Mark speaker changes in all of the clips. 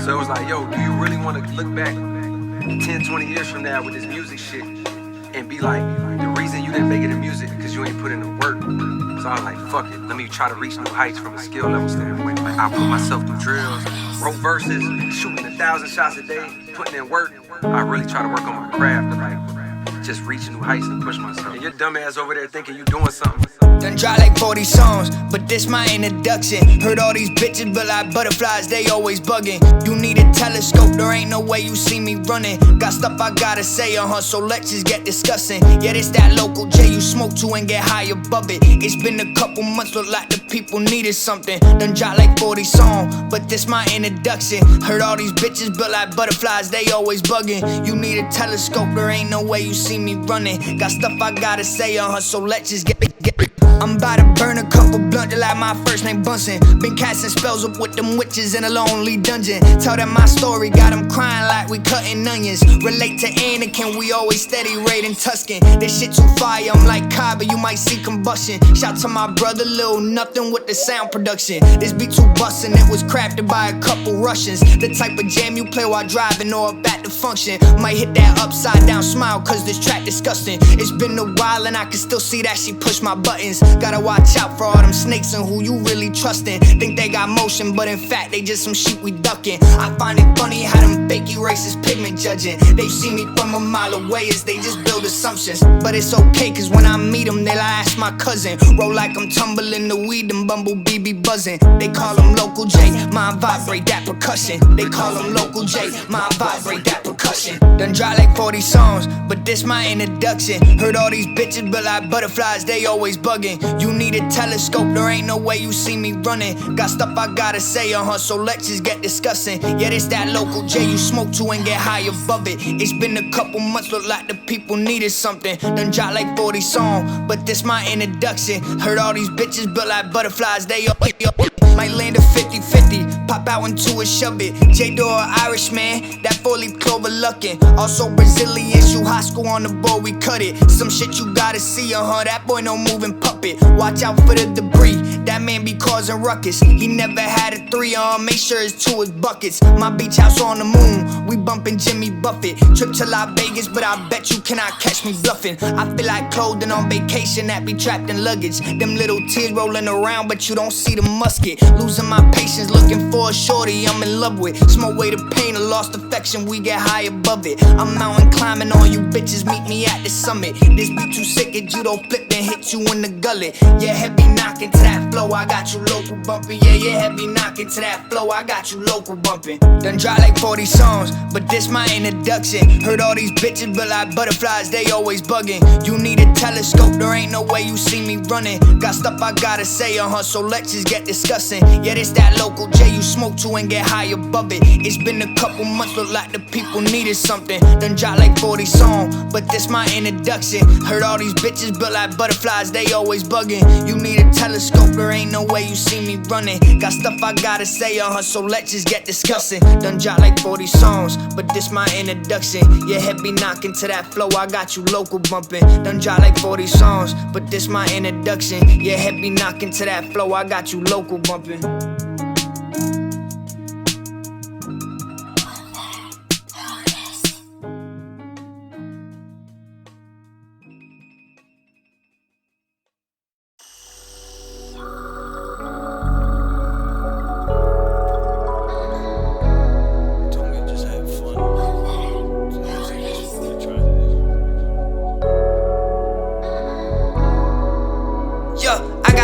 Speaker 1: So it was like, yo, do you really want to look back 10, 20 years from now with this music shit and be like, the reason you didn't make it in music because you ain't put in the work? So I was like, fuck it, let me try to reach new heights from a skill level standpoint. Like, I put myself through drills, wrote verses, shooting 1,000 shots a day, putting in work. I really try to work on my craft to like just reach new heights and push myself. And your dumb ass over there thinking you doing something.
Speaker 2: Done dry like 40 songs, but this my introduction. Heard all these bitches, but like butterflies, they always bugging. You need a telescope, there ain't no way you see me running. Got stuff I gotta say, so let's just get discussing. Yeah, this that local J you smoke to and get high above it. It's been a couple months, look like the people needed something. Done dry like 40 songs, but this my introduction. Heard all these bitches, but like butterflies, they always bugging. You need a telescope, there ain't no way you see me running. Got stuff I gotta say, so let's just get I'm about to burn a couple blunt like my first name Bunsen. Been casting spells up with them witches in a lonely dungeon. Tell them my story, got them crying like we cutting onions. Relate to Anakin, we always steady raiding Tuscan. This shit too fire, I'm like Kyber, you might see combustion. Shout to my brother Lil Nothing with the sound production. This beat too bustin', it was crafted by a couple Russians. The type of jam you play while driving or up at the function. Might hit that upside down smile cause this track disgusting. It's been a while and I can still see that she push my buttons. Gotta watch out for all them snakes and who you really trustin'. Think they got motion, but in fact they just some sheep we duckin'. I find it funny how them fakey racist pigment judging. They see me from a mile away as they just build assumptions. But it's okay cause when I meet them they'll ask my cousin. Roll like I'm tumbling the weed and bumblebee be buzzing. They call them Local J, mind vibrate that percussion. They call them Local J, mind vibrate that percussion. Done dry like 40 songs, but this my introduction. Heard all these bitches, but like butterflies, they always bugging. You need a telescope, there ain't no way you see me running. Got stuff I gotta say, so let's just get discussing. Yeah, this that Local J you smoke to and get high above it. It's been a couple months, look like the people needed something. Done dry like 40 songs, but this my introduction. Heard all these bitches, but like butterflies, they up. Might land a 50-50, pop out into a shove it. J-Door Irishman, that 4-leaf clover luckin'. Also Brazilian, Churrasco on the board, we cut it. Some shit you gotta see, that boy no moving puppet. Watch out for the debris, that man be causing ruckus. He never had a 3 make sure it's 2 is buckets. My beach house on the moon, we bumpin' Jimmy Buffett. Trip to Las Vegas, but I bet you cannot catch me bluffing. I feel like clothing on vacation that be trapped in luggage. Them little tears rolling around, but you don't see the musket. Losing my patience, looking for a shorty I'm in love with. Smoke way to pain, a lost affection, we get high above it. I'm mountain climbing on you bitches, meet me at the summit. This beat too sick, it judo flip and hit you in the gullet. Yeah, heavy knocking to that flow, I got you local bumping. Yeah, heavy knocking to that flow, I got you local bumping. Done dry like 40 songs, but this my introduction. Heard all these bitches, but like butterflies, they always bugging. You need a telescope, there ain't no way you see me running. Got stuff I gotta say, so let's just get discussing. Yeah, this that Local J you smoke to and get high above it. It's been a couple months, look like the people needed something. Done dry like 40 songs, but this my introduction. Heard all these bitches, but like butterflies, they always bugging. You need a telescope, there ain't no way you see me running. Got stuff I gotta say, so let's just get discussing. Done dry like 40 songs, but this my introduction. Yeah, heavy knocking to that flow, I got you local bumping. Done dry like 40 songs, but this my introduction. Yeah, heavy knocking to that flow, I got you local bumping.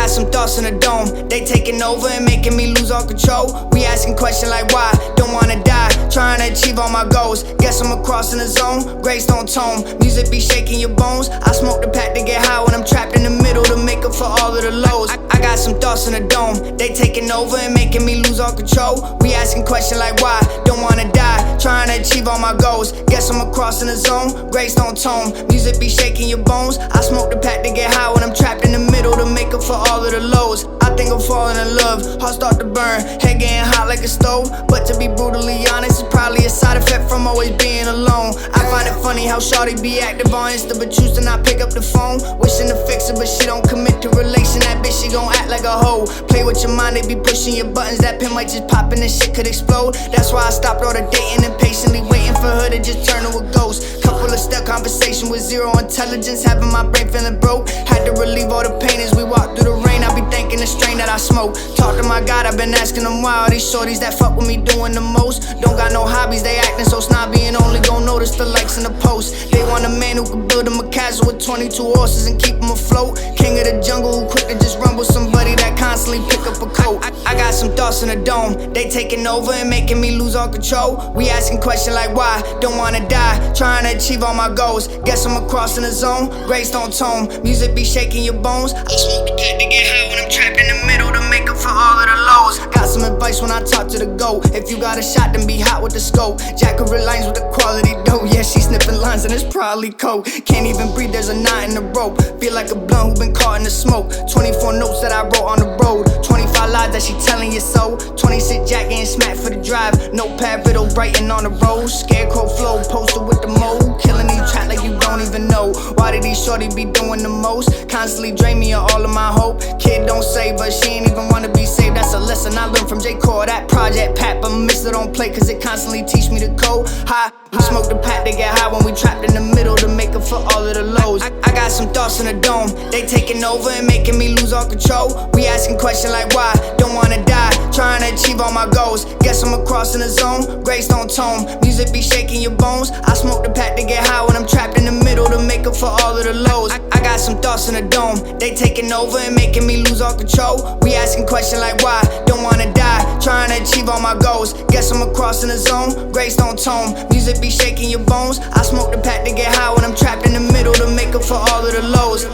Speaker 2: Some thoughts in the dome, they taking over and making me lose all control. We asking questions like why, don't wanna die, trying to achieve all my goals. Guess I'm across in the zone, Greystone tone, music be shaking your bones. I smoke the pack to get high when I'm trapped in the middle to make up for all of the lows. I got some thoughts in the dome, they taking over and making me lose all control. We asking questions like why, don't wanna die, trying to achieve all my goals. Guess I'm crossing the zone, Greystone tone. Music be shaking your bones. I smoke the pack to get high when I'm trapped in the middle to make up for all of the lows. I think I'm falling in love, heart start to burn, head getting hot like a stove. But to be brutally honest, it's probably a side effect from always being alone. I find it funny how shawty be active on Insta, but choose to not pick up the phone. Wishing to fix it, but she don't commit to relation. That bitch, she gon' act like a hoe. Play with your mind, they be pushing your buttons. That pin might just pop and this shit could explode. That's why I stopped all the dating and patiently waiting for her to just turn to a ghost. Couple of step conversation with zero intelligence, having my brain feeling broke. Had to relieve all the pain as we walk through the rain. I be thanking the strain that I smoke. Talk to my God, I've been asking them why all these shorties that fuck with me doing the most. Don't got no hobbies, they acting so snobby and only gon' notice the likes and the posts. They want a man who can build them a castle with 22 horses and keep them afloat. King of the jungle who quick to just rumble somebody that constantly pick up a coat. I got some thoughts in the dome, they taking over and making me lose all control. We asking questions like why, don't wanna die, trying to achieve all my goals. Guess I'm crossing the zone, Greystone tone. Music be shaking your bones. I smoke the pack to get high when I'm trapped in the middle to make up for all of the lows. Got some advice when I talk to the GOAT. If you got a shot, then be hot with the scope. Jacker lines with the quality dough. Yeah, she sniffing lines and it's probably cold. Can't even breathe, there's a knot in the rope. Feel like a blunt who been caught in the smoke. 24 notes that I wrote on the road. 25 lies that she telling you so. 26 Jack getting smacked for the drive. Notepad riddle writing on the road. Scarecrow flow, poster with the mold. Killing these tracks like you don't even know. Why did these shorty be doing the most? Constantly drain me of all of my hope. Kid don't save her, she ain't even wanna be saved. That's a lesson I learned from J. Cole. That project pack, but miss it on play cause it constantly teach me to code high. We smoke the pack to get high when we trapped in the middle to make up for all of the lows. I got some thoughts in the dome, they taking over and making me lose all control. We asking questions like why, don't wanna die, trying to achieve all my goals. Guess I'm crossing the zone, Greystone tone. Music be shaking your bones. I smoke the pack to get high when I'm trapped in the middle to make up for all of the lows. I got some thoughts in the dome, they taking over and making me lose all control. We asking questions like why, don't wanna die, trying to achieve all my goals. Guess I'm crossing the zone, Greystone tone. Music be shaking your bones. I smoke the pack to get high when I'm trapped in the middle to make up for all of the lows.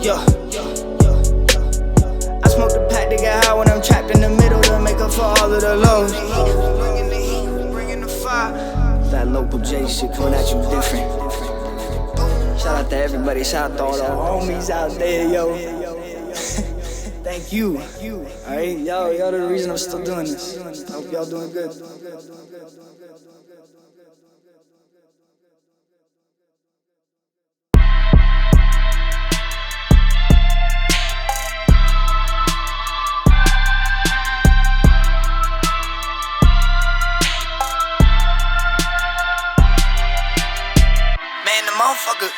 Speaker 2: Yeah. I smoke the pack to get high when I'm trapped in the middle to make up for all of the lows. Bringing the fire. That local J shit coming at you different. Shout out to everybody, shout out to all the homies out there, yo. Thank you. Alright, y'all the reason I'm still doing this. I hope y'all doing good. Man, the motherfucker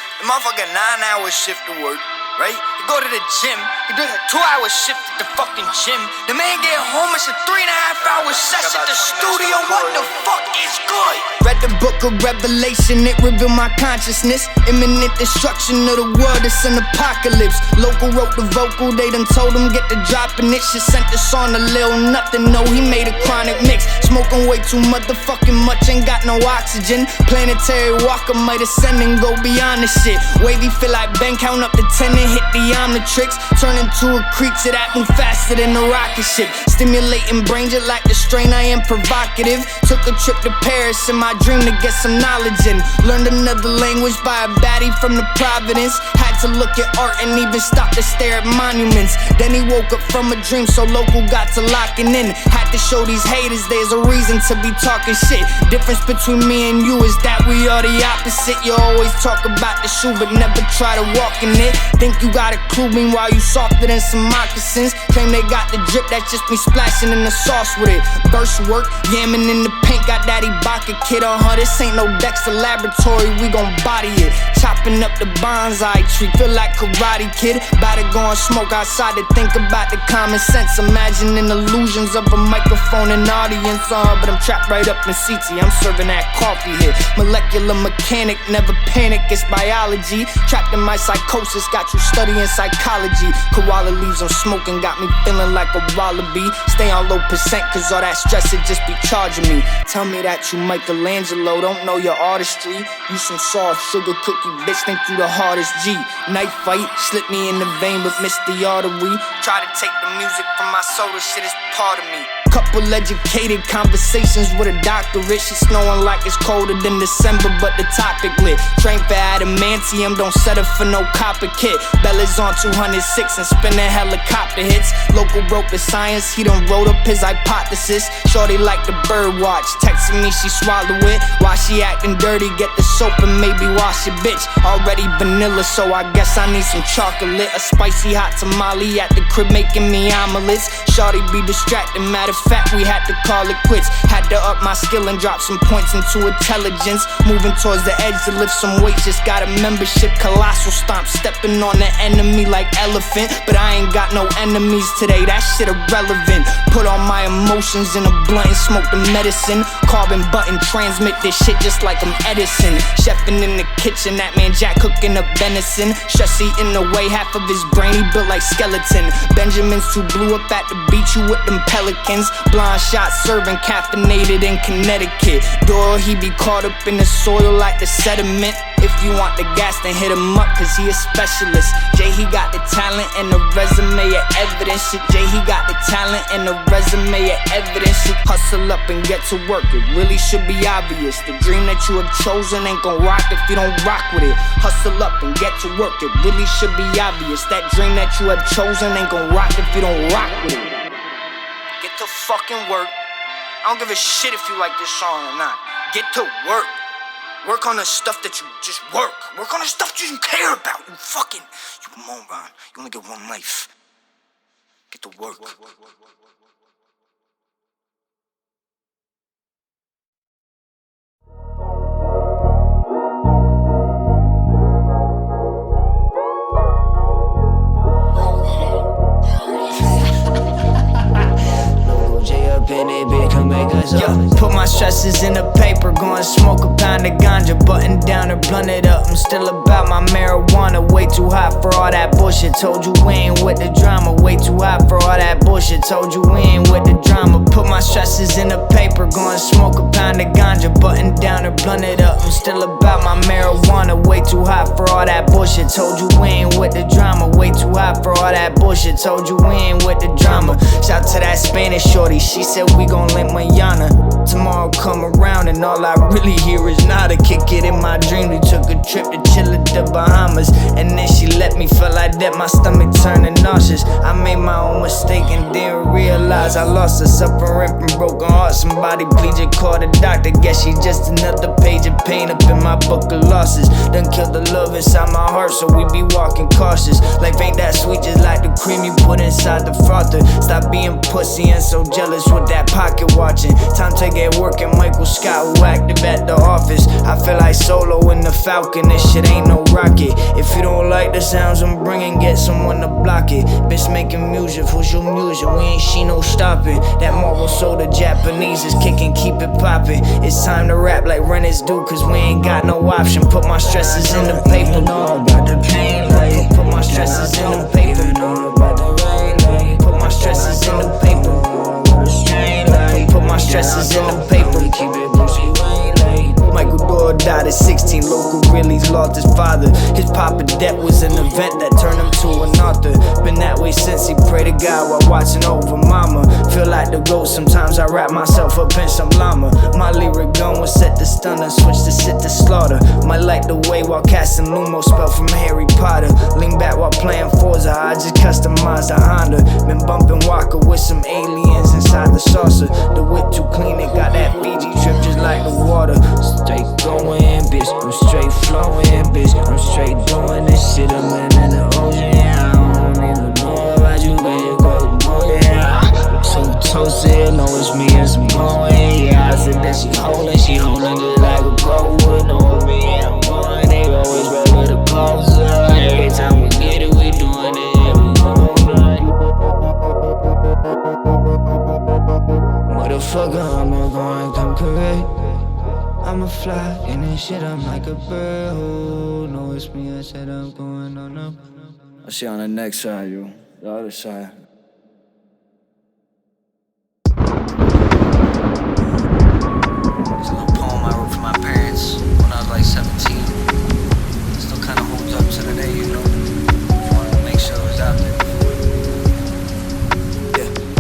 Speaker 2: 9-hour shift to work, right? You go to the gym, you do a 2-hour shift at the fucking gym. The man get home, it's a 3.5-hour session at the studio. What the fuck is good? Read the book of Revelation, it revealed my consciousness. Imminent destruction of the world, it's an apocalypse. Local wrote the vocal, they done told him get the dropping it. Shit sent this on a little nothing, no, he made a chronic mix. Smoking way too motherfucking much, ain't got no oxygen. Planetary walker might ascend and go beyond the shit. Wavy feel like Ben, count up to 10 and hit the omnitrix. Turn into a creature that move faster than a rocket ship. Stimulating brain just like the strain, I am provocative. Took a trip to Paris in my dream to get some knowledge in. Learned another language by a baddie from the Providence. Had to look at art and even stop to stare at monuments. Then he woke up from a dream, so local got to locking in. Had to show these haters there's a reason to be talking shit. Difference between me and you is that we are the opposite. You always talk about the shoe but never try to walk in it. Think you got a clue, meanwhile you softer than some moccasins. Claim they got the drip, that's just me splashing in the sauce with it. Burst work, yamming in the paint, got that Ibaka kid on her. This ain't no Dexter laboratory, we gon' body it. Chopping up the bonsai tree, feel like Karate Kid. About to go and smoke outside to think about the common sense. Imagining illusions of a microphone and audience, but I'm trapped right up in CT, I'm serving that coffee here. Molecular mechanic, never panic, it's biology. Trapped in my psychosis, got you studying psychology. Koala leaves I'm smoking, got me feeling like a wallaby. Stay on low percent, cause all that stress it just be charging me. Tell me that you Michelangelo, don't know your artistry. You some soft sugar cookie bitch, think you the hardest G. Knife fight, slip me in the vein but miss the artery. Try to take the music from my soul, this shit is part of me. Couple educated conversations with a doctorate. She snowing like it's colder than December, but the topic lit. Train for adamantium, don't settle for no copper kit. Bella's on 206 and spinning helicopter hits. Local broke the science, he done wrote up his hypothesis. Shorty like the bird watch, texting me she swallow it. While she acting dirty, get the soap and maybe wash your bitch. Already vanilla, so I guess I need some chocolate. A spicy hot tamale at the crib making me omelets. Shorty be distracted, matter of fact we had to call it quits. Had to up my skill and drop some points into intelligence. Moving towards the edge to lift some weight, just got a membership. Colossal stomp, stepping on the enemy like elephant. But I ain't got no enemies today, that shit irrelevant. Put all my emotions in a blunt and smoke the medicine. Carbon button, transmit this shit just like I'm Edison. Chefing in the kitchen, that man Jack cooking up venison. Stress eating away half of his brain, he built like skeleton. Benjamin's too blue up at the beach, you with them pelicans. Blind shots serving caffeinated in Connecticut. Doyle, he be caught up in the soil like the sediment. If you want the gas, then hit him up, cause he a specialist. Jay, he got the talent and the resume of evidence. Shit, Jay, he got the talent and the resume of evidence. Shit, hustle up and get to work, it really should be obvious. The dream that you have chosen ain't gon' rock if you don't rock with it. Hustle up and get to work, it really should be obvious. That dream that you have chosen ain't gon' rock if you don't rock with it. Get to fucking work. I don't give a shit if you like this song or not. Get to work. Work on the stuff that you just work. Work on the stuff that you care about. You moron. You only get one life. Get to work. Yeah, put my stresses in the paper, go and smoke a pound of ganja, button down or blunt it up. I'm still about my marijuana, way too hot for all that bullshit. Told you we ain't with the drama, way too hot for all that bullshit. Told you we ain't with the drama. Put my stresses in the paper, go and smoke a pound of ganja, button down or blunt it up. I'm still about my marijuana, way too hot for all that bullshit. Told you we ain't with the drama, way too hot for all that bullshit. Told you we ain't with the drama. Shout to that Spanish shorty, she said we gon' link Mayana. Tomorrow come around and all I really hear is nada. Kick it in my dream, we took a trip to chill at the Bahamas. And then she let me feel like that, my stomach turning nauseous. I made my own mistake and didn't realize I lost her. Suffering from broken heart, somebody please just call the doctor. Guess she just another page of pain up in my book of losses. Done killed the love inside my heart, so we be walking cautious. Life ain't that sweet, just like the cream you put inside the frother. Stop being pussy and so jealous with that pocket watching. Time to get working, Michael Scott who active at the office. I feel like Solo in the Falcon, this shit ain't no rocket. If you don't like the sounds I'm bringing, get someone to block it. Bitch making music, who's your music? We ain't she no stopping. That marble soda Japanese is kicking, keep it popping. It's time to rap like renters do, cause we ain't got no option. Put my stresses in the paper. Put my stresses in the paper. Put my stresses in the paper. Put my stresses in the paper. Michael Doyle died at 16, local Greeley's lost his father. His papa debt was an event that turned him to an author. Been that way since he prayed to God while watching over mama. Feel like the ghost, sometimes I wrap myself up in some llama. My lyric gun was set to stun and switch to sit to slaughter. Might light the way while casting Lumo spell from Harry Potter. Lean back while playing Forza, I just customized a Honda. Been bumping Walker with some aliens inside the saucer. The whip too clean, it got that Fiji trip just like the water. Straight going, bitch, I'm straight flowing, bitch. I'm straight doing this shit, I'm in the ocean. I don't even know about you, but you go more, yeah. I'm so toasted, know it's me and some going, yeah. I said that she holding just like a pro would know me, and I'm going. They always ready to close up. Every time we get it, we doing it, yeah, we gon' Motherfucker, I'ma go and come correct. I'ma fly in this shit, I'm like a bird. Oh, no, it's me, I said I'm going on up. I'll see you on the next side, yo. The other side.
Speaker 1: It's a little poem I wrote for my parents when I was like 17. It still kinda holds up to today, you know. Just wanted to make sure it was out there.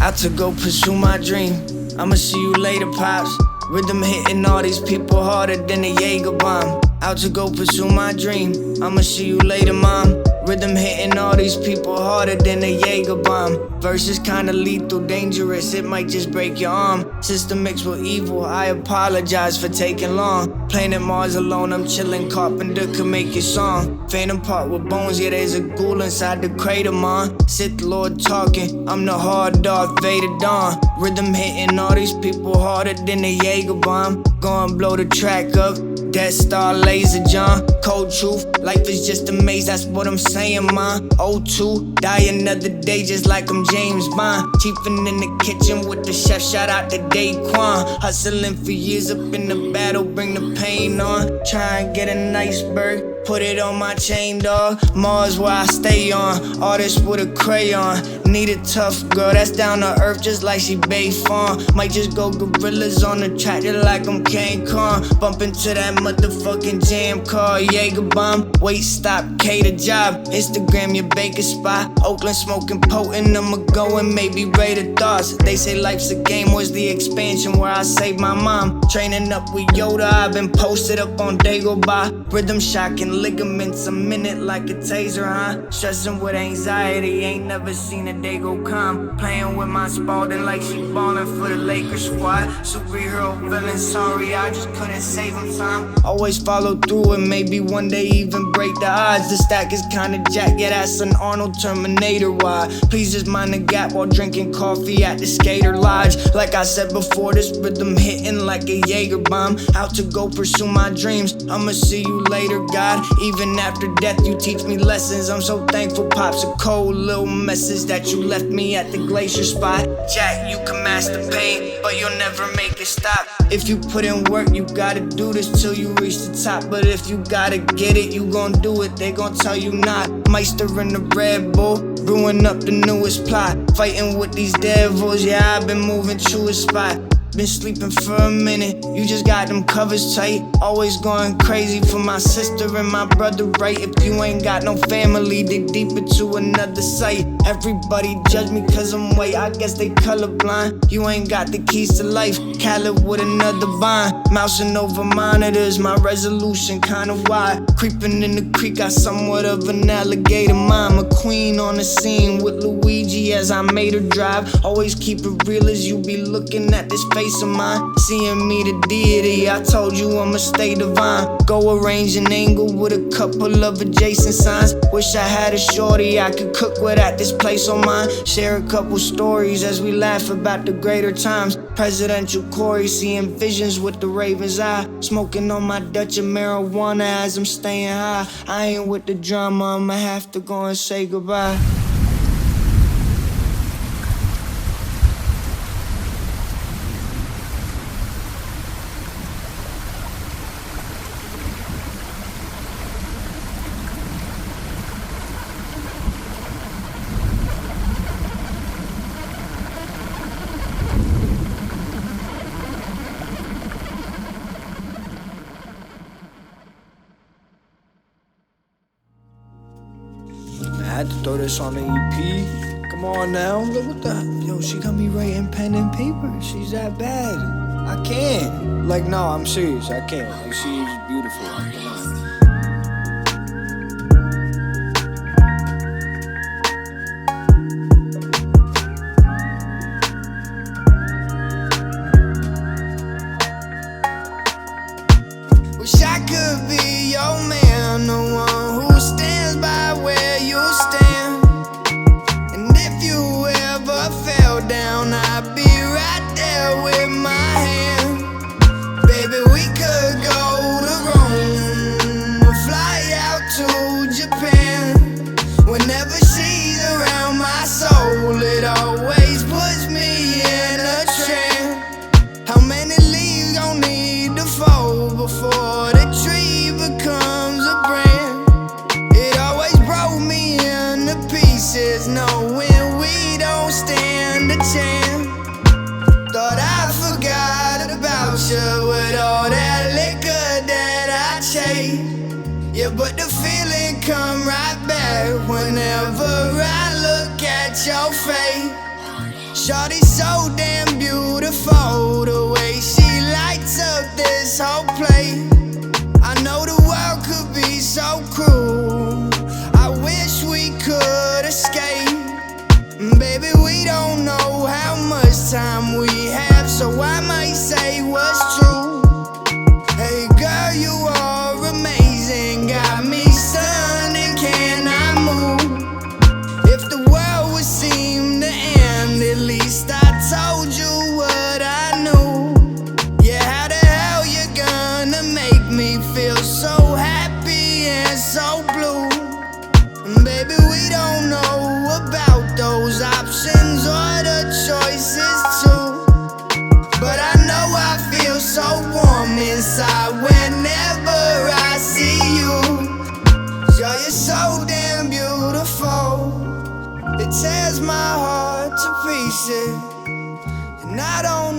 Speaker 2: I'll to go pursue my dream. I'ma see you later, pops. Rhythm hitting all these people harder than a Jager Bomb. Out to go pursue my dream. I'ma see you later, mom. Rhythm hitting all these people harder than a Jager Bomb. Verses kinda lethal, dangerous, it might just break your arm. System mixed with evil, I apologize for taking long. Planet Mars alone, I'm chillin', Carpenter could make your song. Phantom part with bones, yeah, there's a ghoul inside the crater, man. Sith Lord talking, I'm the hard Darth Vader Dawn. Rhythm hitting all these people harder than a Jager Bomb. Go and blow the track up. Death Star Laser John, cold truth, life is just a maze, that's what I'm saying, man. O2, die another day just like I'm James Bond. Chiefin' in the kitchen with the chef, shout out to Daquan. Hustling for years up in the battle, bring the pain on. Try and get an iceberg, put it on my chain, dog. Mars where I stay on, artist with a crayon. Need a tough girl that's down to earth just like she Bay Fawn. Might just go gorillas on the tractor like I'm King Kong. Bump into that motherfucking jam car, Jager Bomb. Wait, stop, K the job. Instagram your baker spot. Oakland smoking potent, I'ma go and maybe rate the thoughts. They say life's a game, was the expansion where I saved my mom. Training up with Yoda, I've been posted up on Dagobah. Rhythm shocking ligaments, a minute like a taser, huh? Stressing with anxiety, ain't never seen a day go calm. Playing with my Spalding like she ballin' for the Lakers squad. Superhero villain, sorry, I just couldn't save him time. Always follow through and maybe one day even break the odds. The stack is kinda jacked, yeah, that's an Arnold Terminator. Why? Please just mind the gap while drinking coffee at the Skater Lodge. Like I said before, this rhythm hitting like a Jager Bomb. Out to go pursue my dreams. I'ma see you later, God. Even after death, you teach me lessons. I'm so thankful, Pops. A cold little message that you left me at the glacier spot. Jack, you can master pain, but you'll never make it stop. If you put in work, you gotta do this till you reach the top. But if you gotta get it, you gon' do it, they gon' tell you not. Meister in the Red Bull, brewing up the newest plot. Fighting with these devils, yeah, I've been moving to a spot. Been sleeping for a minute, you just got them covers tight. Always going crazy for my sister and my brother, right? If you ain't got no family, dig deeper to another site. Everybody judge me cause I'm white, I guess they colorblind. You ain't got the keys to life, Khaled with another bind. Mousing over monitors, my resolution kinda wide. Creeping in the creek, got somewhat of an alligator mind. A queen on the scene with Luigi as I made her drive. Always keep it real as you be looking at this face of mine. Seeing me the deity, I told you I'ma stay divine. Go arrange an angle with a couple of adjacent signs. Wish I had a shorty I could cook with at this place on mine. Share a couple stories as we laugh about the greater times. Presidential Corey seeing visions with the Raven's eye. Smoking on my Dutch and marijuana as I'm staying high. I ain't with the drama, I'ma have to go and say goodbye. I had to throw this on the EP. Come on now, look what the, yo, she got me writing pen and paper. She's that bad. I can't. Like, no, I'm serious, I can't. Like, she's beautiful. I can't. Wish I could be your man, the one who stands by where you stand. And if you ever fell down, I'd be right there with my hand. Baby, we could go to Rome or fly out to Japan. Whenever she's around my soul, it always puts me in a trance. How many leaves gon' need to fall before the tree becomes a brand? It always broke me into pieces, knowing we don't stand a chance. Thought I forgot about you with all that liquor that I chased. Yeah, but the feeling come right back whenever I look at your face. Shawty's so damn beautiful, the way she lights up this whole place. I know the world could be so cruel, I wish we could escape. Baby, we don't know how much time we have, so I might say what's true. Hey girl, you are amazing, got me stunned and cannot move. If the world would seem to end, at least I told you what I knew. Yeah, how the hell you gonna make me feel so happy and so blue? Baby, we don't know about those options or the choices too, but I know I feel so warm inside whenever I see you. Girl, you're so damn beautiful, it tears my heart to pieces, and I don't